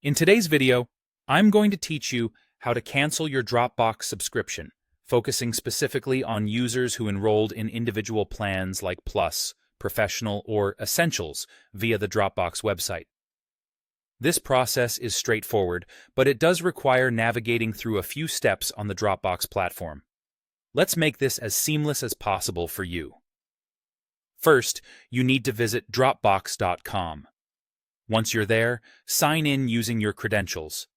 In today's video, I'm going to teach you how to cancel your Dropbox subscription, focusing specifically on users who enrolled in individual plans like Plus, Professional, or Essentials via the Dropbox website. This process is straightforward, but it does require navigating through a few steps on the Dropbox platform. Let's make this as seamless as possible for you. First, you need to visit Dropbox.com. Once you're there, sign in using your credentials.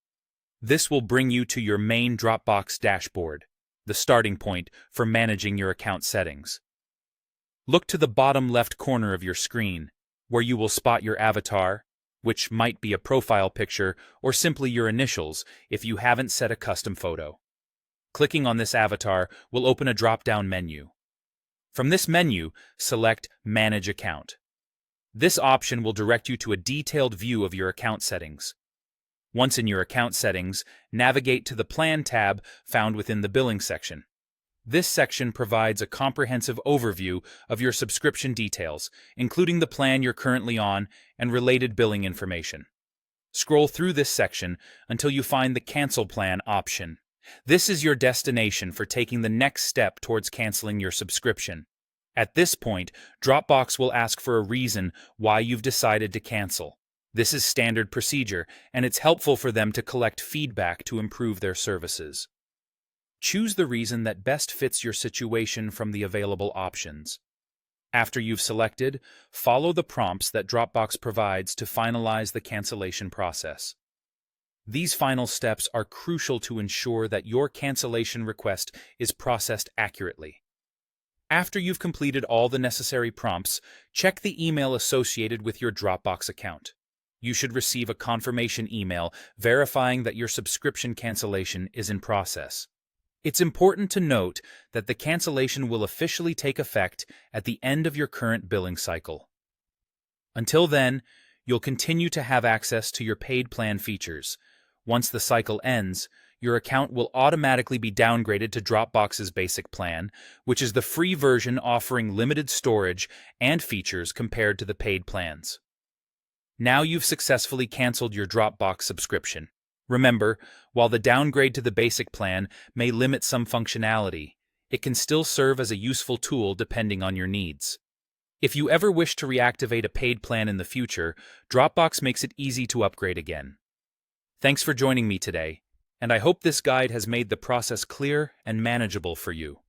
This will bring you to your main Dropbox dashboard, the starting point for managing your account settings. Look to the bottom left corner of your screen, where you will spot your avatar, which might be a profile picture or simply your initials if you haven't set a custom photo. Clicking on this avatar will open a drop-down menu. From this menu, select Manage Account. This option will direct you to a detailed view of your account settings. Once in your account settings, navigate to the Plan tab found within the Billing section. This section provides a comprehensive overview of your subscription details, including the plan you're currently on and related billing information. Scroll through this section until you find the Cancel Plan option. This is your destination for taking the next step towards canceling your subscription. At this point, Dropbox will ask for a reason why you've decided to cancel. This is standard procedure, and it's helpful for them to collect feedback to improve their services. Choose the reason that best fits your situation from the available options. After you've selected, follow the prompts that Dropbox provides to finalize the cancellation process. These final steps are crucial to ensure that your cancellation request is processed accurately. After you've completed all the necessary prompts, check the email associated with your Dropbox account. You should receive a confirmation email verifying that your subscription cancellation is in process. It's important to note that the cancellation will officially take effect at the end of your current billing cycle. Until then, you'll continue to have access to your paid plan features. Once the cycle ends, your account will automatically be downgraded to Dropbox's basic plan, which is the free version offering limited storage and features compared to the paid plans. Now you've successfully canceled your Dropbox subscription. Remember, while the downgrade to the basic plan may limit some functionality, it can still serve as a useful tool depending on your needs. If you ever wish to reactivate a paid plan in the future, Dropbox makes it easy to upgrade again. Thanks for joining me today, and I hope this guide has made the process clear and manageable for you.